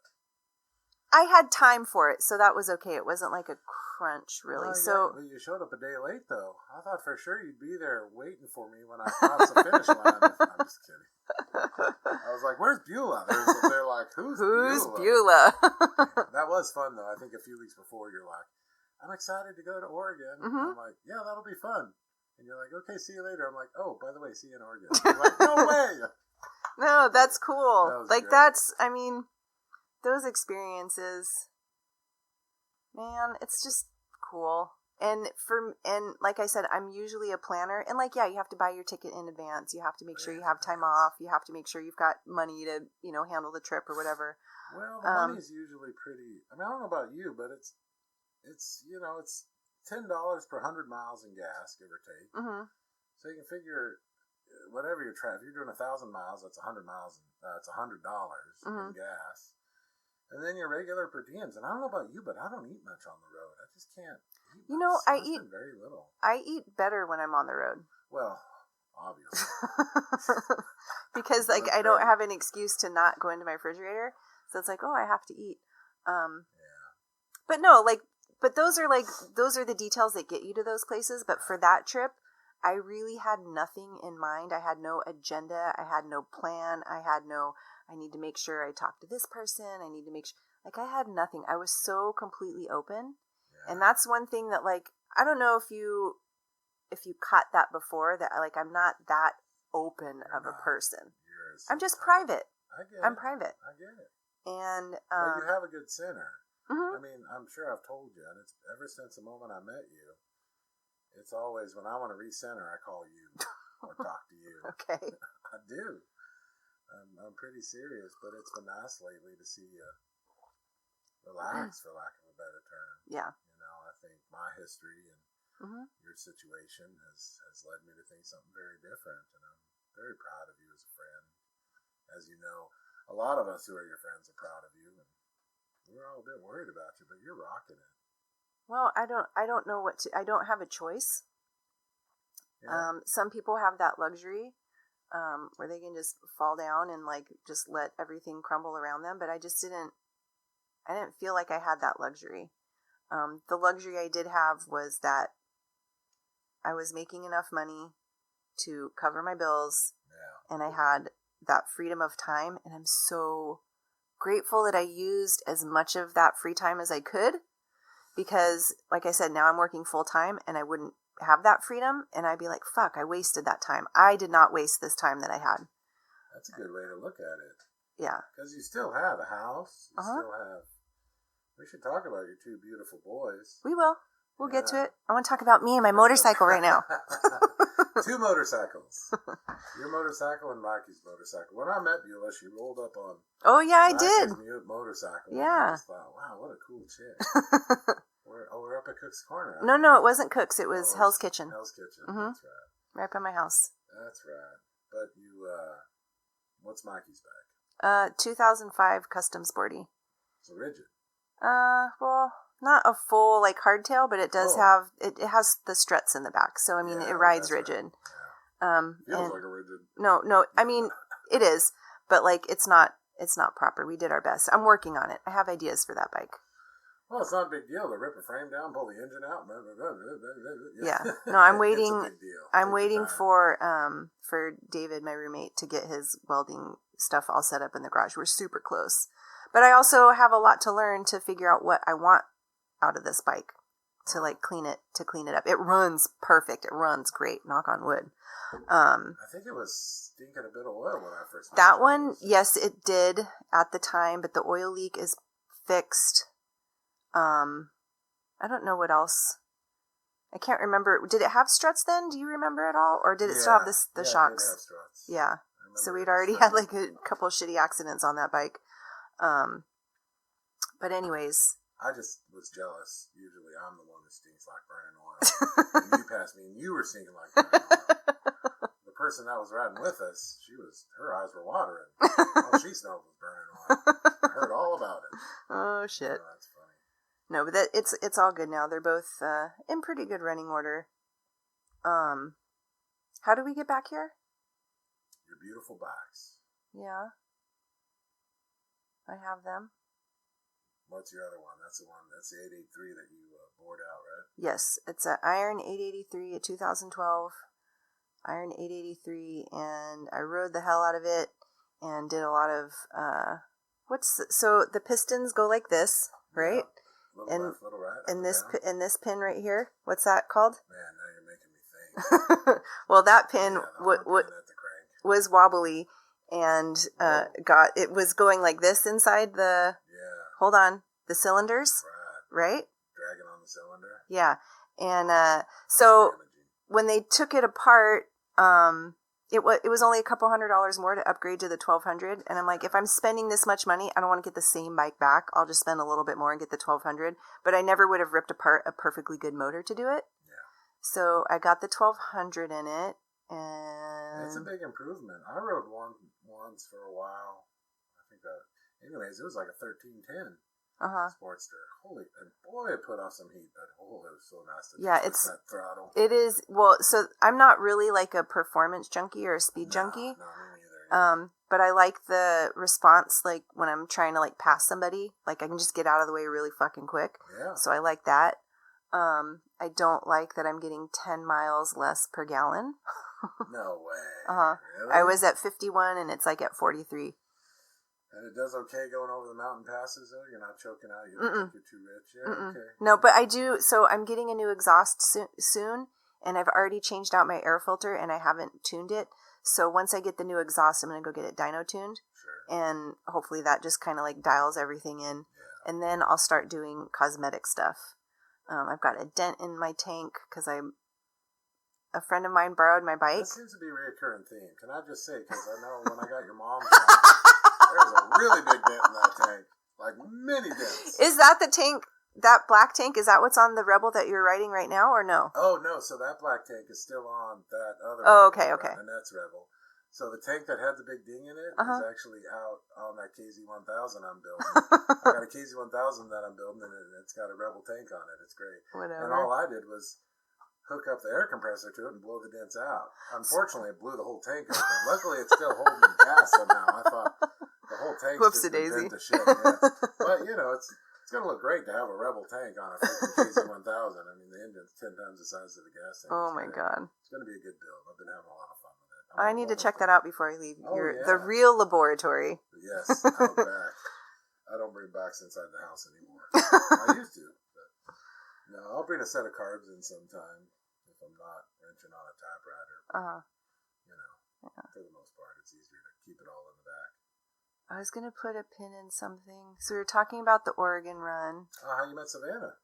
I had time for it, so that was okay. It wasn't like a crunch, really. Well, you showed up a day late, though. I thought for sure you'd be there waiting for me when I crossed the finish line. I'm just kidding. I was like, "Where's Beulah?" They're like, "Who's Beulah?" That was fun, though. I think a few weeks before, you're like, "I'm excited to go to Oregon." Mm-hmm. I'm like, "Yeah, that'll be fun." And you're like, "Okay, see you later." I'm like, "Oh, by the way, see you in Oregon." I'm like, "No way!" No, that's cool. That was great. Those experiences, man, it's just cool. And like I said, I'm usually a planner, and like, yeah, you have to buy your ticket in advance. You have to make sure you have time off. You have to make sure you've got money to, handle the trip or whatever. Well, the money's usually pretty. I mean, I don't know about you, but it's $10 per 100 miles in gas, give or take. Mm-hmm. So you can figure whatever your traffic. If you're doing 1,000 miles, that's 100 miles. That's $100 in gas. And then your regular per diems. And I don't know about you, but I don't eat much on the road. I just can't eat much. I eat very little. I eat better when I'm on the road. Well, obviously. Because I don't have an excuse to not go into my refrigerator. So it's like, oh, I have to eat. Yeah. But no, but those are the details that get you to those places. But for that trip, I really had nothing in mind. I had no agenda. I had no plan. I need to make sure I talk to this person. I need to make sure, I had nothing. I was so completely open. Yeah. And that's one thing that, I don't know if you caught that before, that, I'm not that open of a person. I'm just private. I'm private. I get it. And, well, you have a good center. Mm-hmm. I mean, I'm sure I've told you, and it's ever since the moment I met you, it's always when I want to recenter, I call you or talk to you. Okay. I do. I'm pretty serious, but it's been nice lately to see you relax, for lack of a better term. Yeah. I think my history and your situation has led me to think something very different, and I'm very proud of you as a friend. As you know, a lot of us who are your friends are proud of you, and we're all a bit worried about you, but you're rocking it. Well, I don't know I don't have a choice. Yeah. Some people have that luxury. Where they can just fall down and just let everything crumble around them. But I didn't feel like I had that luxury. The luxury I did have was that I was making enough money to cover my bills, and I had that freedom of time. And I'm so grateful that I used as much of that free time as I could, because like I said, now I'm working full time, and I wouldn't have that freedom, and I'd be like, fuck, I wasted that time. I did not waste this time that I had. That's a good way to look at it. Yeah. Because you still have a house. You still have... We should talk about your two beautiful boys. We will. We'll get to it. I want to talk about me and my motorcycle right now. Two motorcycles. Your motorcycle and Mikey's motorcycle. When I met Beulah, she rolled up on... Oh, yeah, I Mikey's did. motorcycle. Yeah. I just thought, wow, what a cool chick. We're up at Cook's Corner. No, it wasn't Cook's. It was Hell's Kitchen. Hell's Kitchen. Mm-hmm. That's right. Right by my house. That's right. But you, what's Mikey's bike? 2005 Custom Sporty. It's a rigid. Well, not a full like hardtail, but it does have it has the struts in the back. So I mean, it rides rigid. Right. Yeah. Feels like a rigid. No. I mean, it is, but like it's not proper. We did our best. I'm working on it. I have ideas for that bike. Well, it's not a big deal. They rip a frame down, pull the engine out. Yeah. No, I'm waiting. It's a big deal. I'm waiting for David, my roommate, to get his welding stuff all set up in the garage. We're super close. But I also have a lot to learn to figure out what I want out of this bike to like clean it up. It runs perfect. It runs great. Knock on wood. I think it was stinking a bit of oil when I first. That one, yes, it did at the time, but the oil leak is fixed. I don't know what else. I can't remember. Did it have struts then? Do you remember at all? Or did it still have the shocks? It did have struts. Yeah. So we'd already had like a couple of shitty accidents on that bike. But anyways. I just was jealous. Usually I'm the one that stinks like burning oil. And you passed me and you were stinking like burning oil. The person that was riding with us, her eyes were watering. All she smelled was burning oil. I heard all about it. Oh, shit. Oh, that's funny. No, but it's all good now. They're both in pretty good running order. How do we get back here? Your beautiful bikes. Yeah. I have them. What's your other one? That's the 883 that you bored out, right? Yes, it's an Iron 883, a 2012 Iron 883, and I rode the hell out of it and did a lot of so the pistons go like this, right? Yeah. Little left, little right. And this pin right here, what's that called? Man, now you're making me think. Well, that pin what was wobbly and it was going like this inside the. Hold on, the cylinders, right? Dragging on the cylinder. Yeah, and so when they took it apart, it was only a couple $100 more to upgrade to the 1200, and I'm like, if I'm spending this much money, I don't want to get the same bike back. I'll just spend a little bit more and get the 1200. But I never would have ripped apart a perfectly good motor to do it. Yeah. So I got the 1200 in it, and it's a big improvement. I rode one once for a while. I think anyways, it was like a 1310 Sportster. Holy, and boy, it put off some heat, but it was so nice to it's that throttle. It is, well, so I'm not really like a performance junkie or a speed junkie. No, me neither. But I like the response, like when I'm trying to like pass somebody, like I can just get out of the way really fucking quick. Yeah. So I like that. I don't like that I'm getting 10 miles less per gallon. No way. Really? I was at 51 and it's like at 43. And it does okay going over the mountain passes, though? You're not choking out? You don't think you're too rich? Yeah, okay. No, but I do. So I'm getting a new exhaust soon, and I've already changed out my air filter, and I haven't tuned it. So once I get the new exhaust, I'm going to go get it dyno tuned. Sure. And hopefully that just kind of like dials everything in. Yeah. And then I'll start doing cosmetic stuff. I've got a dent in my tank because a friend of mine borrowed my bike. That seems to be a reoccurring theme. Can I just say, because I know when I got your mom's car, there's a really big dent in that tank. Like many dents. Is that the tank, that black tank, is that what's on the Rebel that you're riding right now or no? Oh, no. So that black tank is still on that other Rebel. Okay. And that's Rebel. So the tank that had the big ding in it is actually out on that KZ1000 I'm building. I got a KZ1000 that I'm building, and it's got a Rebel tank on it. It's great. Whatever. And all I did was hook up the air compressor to it and blow the dents out. Unfortunately, it blew the whole tank open. Luckily, it's still holding gas somehow. I thought the whole tank's just been bent to shit. Yeah. But, it's going to look great to have a Rebel tank on a freaking KZ1000. I mean, the engine's 10 times the size of the gas tank. Oh, my God. It's going to be a good build. I've been having a lot of fun with it. I need to check that out before I leave. The real laboratory. Yes, out back. I don't bring backs inside the house anymore. I used to. But no, I'll bring a set of carbs in sometime if I'm not wrenching on a typewriter. For the most part, it's easier to keep it all in the back. I was going to put a pin in something. So we were talking about the Oregon run. How you met Savannah?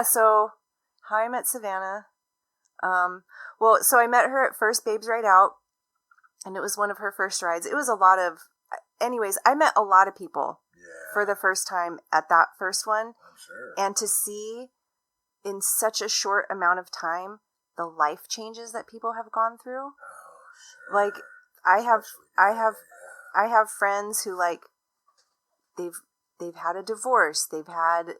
So how I met Savannah. So I met her at First Babes Ride Out, and it was one of her first rides. It was a lot of, anyways, I met a lot of people for the first time at that first one. I'm sure. And to see in such a short amount of time, the life changes that people have gone through. Oh, sure. Like, I have friends who, like, they've had a divorce. They've had,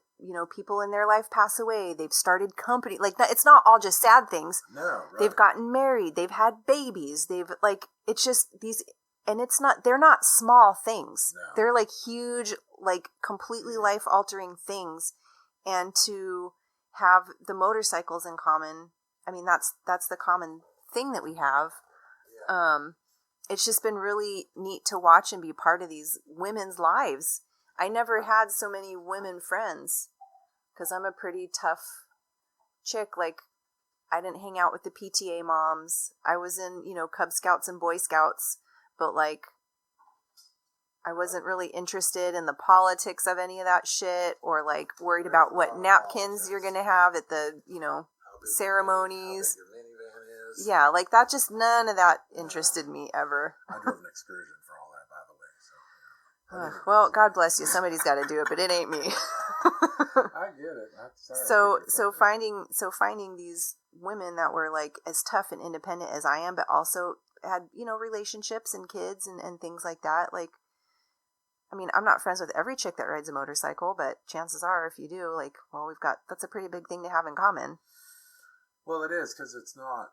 people in their life pass away. They've started company. Like, it's not all just sad things. No, right. They've gotten married. They've had babies. It's just these, and they're not small things. No. They're like huge, like completely life altering things. And to have the motorcycles in common, I mean, that's the common thing that we have. Yeah. It's just been really neat to watch and be part of these women's lives. I never had so many women friends because I'm a pretty tough chick. Like, I didn't hang out with the PTA moms. I was in, Cub Scouts and Boy Scouts, but like, I wasn't really interested in the politics of any of that shit, or like worried about what napkins you're going to have at the, ceremonies. Yeah, like that, just none of that interested me ever. I drove an excursion for all that, by the way. So, well, God bless you. Somebody's got to do it, but it ain't me. I get it. I'm sorry. So finding these women that were like as tough and independent as I am, but also had, relationships and kids and things like that. Like, I mean, I'm not friends with every chick that rides a motorcycle, but chances are, if you do, like, well, that's a pretty big thing to have in common. Well, it is, because it's not.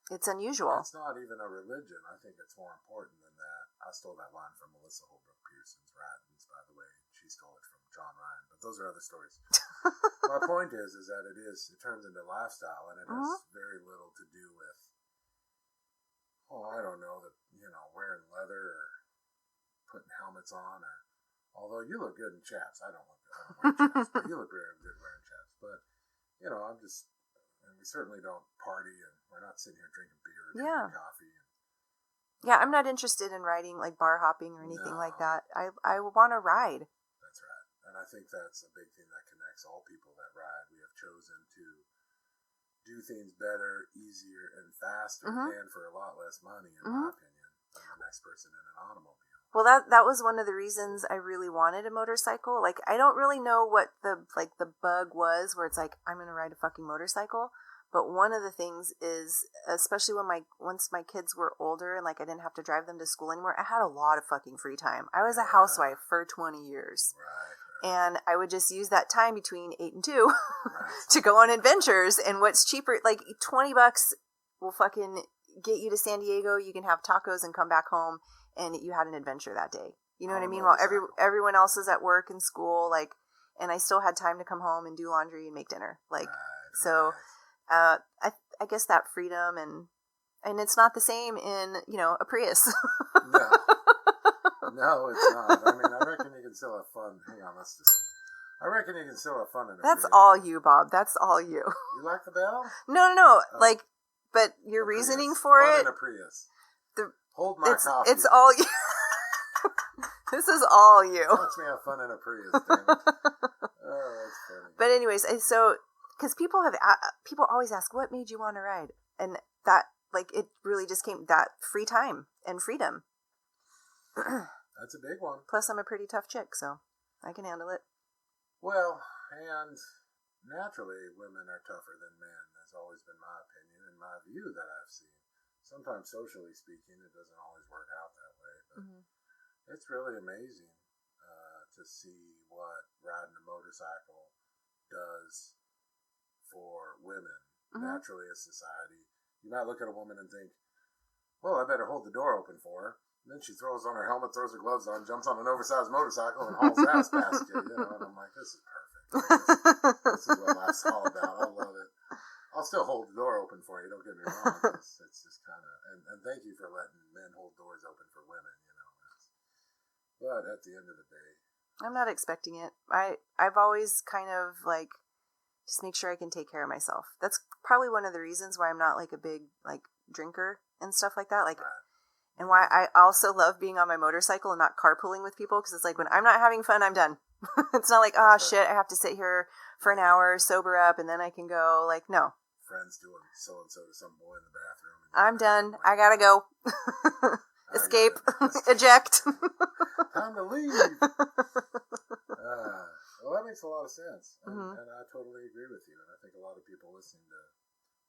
It's unusual. It's not even a religion. I think it's more important than that. I stole that line from Melissa Holbrook Pearson's Writings, by the way. She stole it from John Ryan, but those are other stories. My point is that it turns into lifestyle, and it has very little to do with, I don't know, wearing leather or putting helmets on, or, although you look good in chaps. I don't wear chaps, but you look very good wearing chaps. But, I'm just, and we certainly don't party, and we're not sitting here drinking beer or drinking coffee. Yeah, I'm not interested in riding, like, bar hopping or anything like that. I want to ride. That's right. And I think that's a big thing that connects all people that ride. We have chosen to do things better, easier, and faster, and for a lot less money, in my opinion, than the next person in an automobile. Well, that was one of the reasons I really wanted a motorcycle. Like, I don't really know what the bug was where it's like, I'm going to ride a fucking motorcycle. But one of the things is, especially once my kids were older and like I didn't have to drive them to school anymore, I had a lot of fucking free time. I was a housewife for 20 years. Right. And I would just use that time between 8 and 2 to go on adventures. And what's cheaper, like $20 will fucking get you to San Diego. You can have tacos and come back home, and you had an adventure that day. You know what I mean? While everyone else is at work and school, like, and I still had time to come home and do laundry and make dinner. Like, so I guess that freedom, and it's not the same in, a Prius. No, it's not. I mean, I reckon you can still have fun. Hang on, I reckon you can still have fun in a That's Prius. all you, Bob. That's all you. You like the bell? No. Oh. Like, but your reasoning for fun it. in a Prius. Hold my coffee. It's all you. This is all you. Watch me have fun in a Prius, damn it. Oh, that's funny. But anyways, so, because people always ask, what made you want to ride? And that, like, it really just came, that free time and freedom. That's a big one. Plus, I'm a pretty tough chick, so I can handle it. Well, and naturally, women are tougher than men. That's always been my opinion and my view that I've seen. Sometimes, socially speaking, it doesn't always work out that way, but it's really amazing to see what riding a motorcycle does for women. Naturally, as society, you might look at a woman and think, well, I better hold the door open for her. And then she throws on her helmet, throws her gloves on, jumps on an oversized motorcycle, and hauls ass past you. And I'm like, this is perfect. This is what life's all about. I love it. I'll still hold the door open for you. Don't get me wrong. It's just kind of, and thank you for letting men hold doors open for women. But at the end of the day, I'm not expecting it. I've always kind of like just make sure I can take care of myself. That's probably one of the reasons why I'm not like a big like drinker and stuff like that. Like, and why I also love being on my motorcycle and not carpooling with people, because it's like when I'm not having fun, I'm done. It's not like, shit, I have to sit here for an hour, sober up, and then I can go. Like, no. Friends doing so-and-so to some boy in the bathroom. I'm done. I gotta go. Escape. Eject. Time to leave. Well, that makes a lot of sense. And, Mm-hmm. and I totally agree with you. And I think a lot of people listening to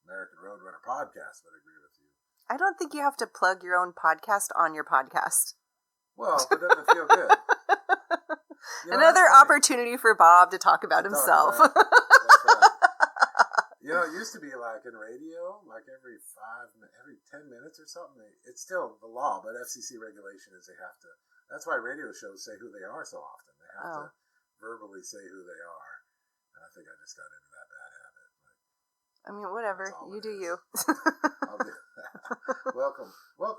American Roadrunner podcast would agree with you. I don't think you have to plug your own podcast on your podcast. Well, it doesn't feel good. Another opportunity for Bob to talk about himself. That's right. It used to be like in radio, like every 10 minutes or something. It's still the law, but FCC regulation is they have to. That's why radio shows say who they are so often. They have to verbally say who they are. And I think I just got into that bad habit. I mean, whatever. You do you. I'll do that. Welcome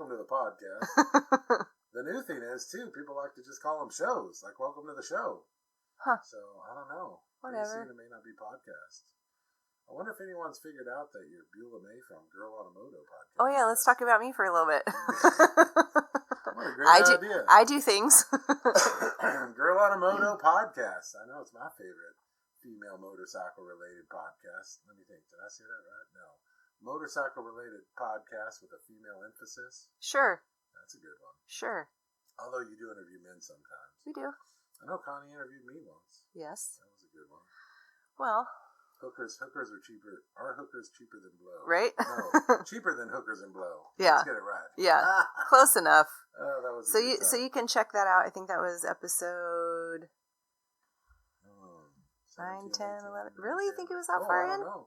to the podcast. The new thing is, too, people like to just call them shows. Like, welcome to the show. Huh. So, I don't know. Whatever. Pretty soon it may not be podcasts. I wonder if anyone's figured out that you're Beulah Mae from Girl on a Moto podcast. Oh, yeah. Let's talk about me for a little bit. What a great idea. I do things. Girl on a Moto podcast. I know it's my favorite female motorcycle-related podcast. Let me think. Did I say that right? No. Motorcycle-related podcast with a female emphasis. Sure. That's a good one. Sure. Although you do interview men sometimes. We do. I know Connie interviewed me once. Yes. That was a good one. Well. Hookers are cheaper. Are hookers cheaper than blow? Right? No, cheaper than hookers and blow. Yeah. Let's get it right. Yeah. Close enough. Oh, that was so you can check that out. I think that was episode 9, 10, 11. Really? You think it was that far in? I don't know.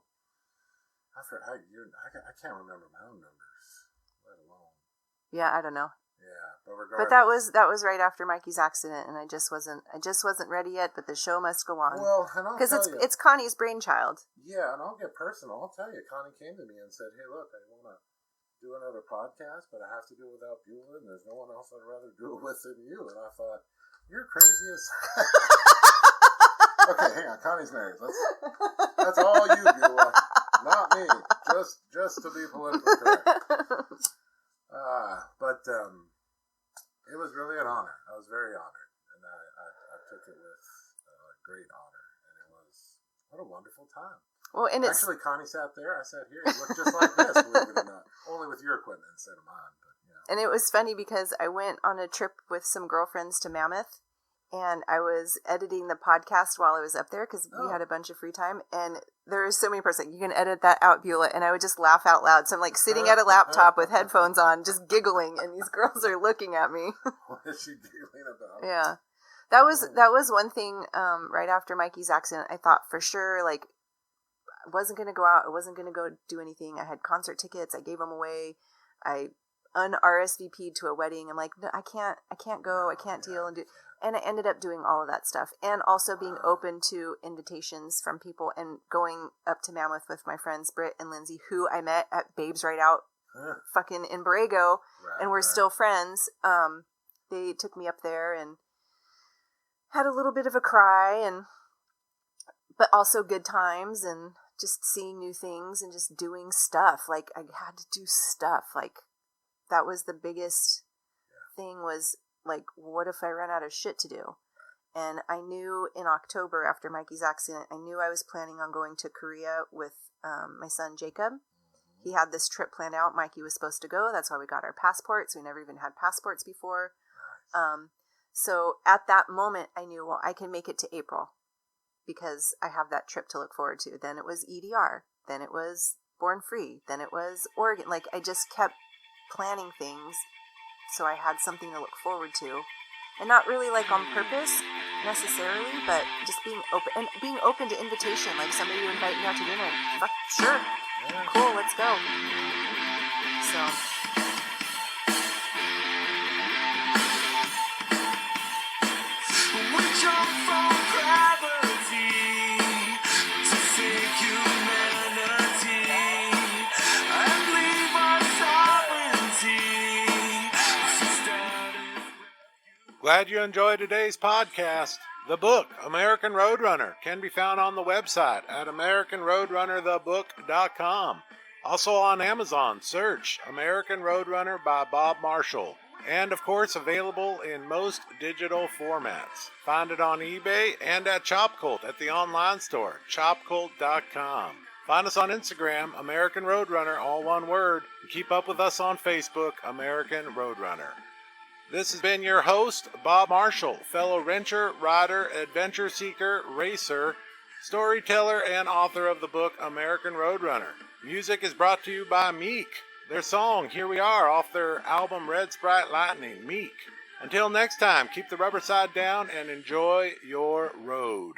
I can't remember my own numbers, let alone. Yeah, I don't know. Yeah, but regardless. But that was right after Mikey's accident, and I just wasn't ready yet. But the show must go on. Well, and I'll tell you, it's Connie's brainchild. Yeah, and I'll get personal. I'll tell you, Connie came to me and said, "Hey, look, I want to do another podcast, but I have to do it without Beulah, and there's no one else I'd rather do it with than you." And I thought, "You're crazy as." Okay, hang on. Connie's married. That's all you, Beulah, not me. Just to be politically correct. But it was really an honor. I was very honored, and I took it with great honor, and it was what a wonderful time. Well, and actually, Connie sat there. I sat here. It looked just like this, believe it or not. Only with your equipment instead of mine. But yeah. And it was funny because I went on a trip with some girlfriends to Mammoth. And I was editing the podcast while I was up there because we had a bunch of free time. And there are so many persons. You can edit that out, Beulah. And I would just laugh out loud. So I'm like sitting at a laptop with headphones on, just giggling. And these girls are looking at me. What is she giggling about? Yeah. That was one thing right after Mikey's accident. I thought for sure, like, I wasn't going to go out. I wasn't going to go do anything. I had concert tickets. I gave them away. I un-RSVP'd to a wedding. I'm like, no, I can't go. I can't deal and do. And I ended up doing all of that stuff and also being open to invitations from people and going up to Mammoth with my friends, Britt and Lindsay, who I met at Babes Right Out fucking in Borrego. And we're still friends. They took me up there and had a little bit of a cry but also good times and just seeing new things and just doing stuff. Like I had to do stuff. Like that was the biggest thing was, like, what if I run out of shit to do? And I knew in October after Mikey's accident, I knew I was planning on going to Korea with my son, Jacob. He had this trip planned out. Mikey was supposed to go. That's why we got our passports. We never even had passports before. So at that moment, I knew, well, I can make it to April because I have that trip to look forward to. Then it was EDR. Then it was Born Free. Then it was Oregon. Like, I just kept planning things. So I had something to look forward to, and not really like on purpose necessarily, but just being open to invitation. Like somebody would invite me out to dinner. Fuck, sure, cool, let's go. So. Glad you enjoyed today's podcast. The book, American Roadrunner, can be found on the website at AmericanRoadrunnerthebook.com. Also on Amazon, search American Roadrunner by Bob Marshall. And, of course, available in most digital formats. Find it on eBay and at Chopcult at the online store, chopcult.com. Find us on Instagram, American Roadrunner, all one word. And keep up with us on Facebook, American Roadrunner. This has been your host, Bob Marshall, fellow wrencher, rider, adventure seeker, racer, storyteller, and author of the book American Roadrunner. Music is brought to you by Meek. Their song, Here We Are, off their album Red Sprite Lightning, Meek. Until next time, keep the rubber side down and enjoy your road.